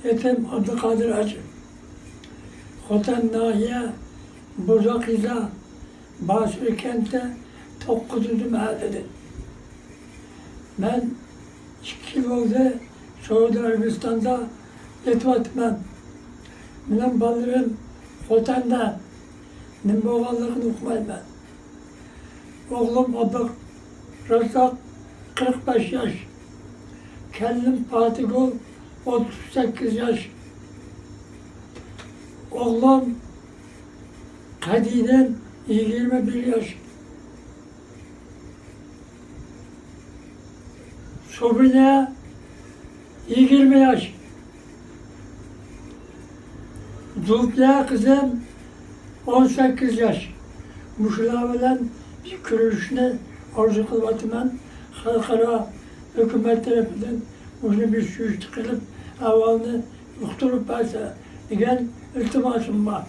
Etem Abdülkadir Hacı. Xotan Nahiye, Bozakıza, Basri Kent'te 9. mahallede. Ben 2 yıl oldu Suudi Arabistan'da yetvatmam. Benim ballarım Xotan'da. Ben bu oğullarını okumayım ben. Oğlum Abdülrazak 45 yaş. Kellim Fatihul 38 yaş. Oğlum Kadiden 21 yaş. Sobine 20 yaş. Zulfiye kızım 18 yaş. Muşulave'den bir kuruluşuna arzu kılvatımın halkara hükümet tarafından bunu bir süreç çıkarıp havalını yokturup verse. Diyen iltimasım var.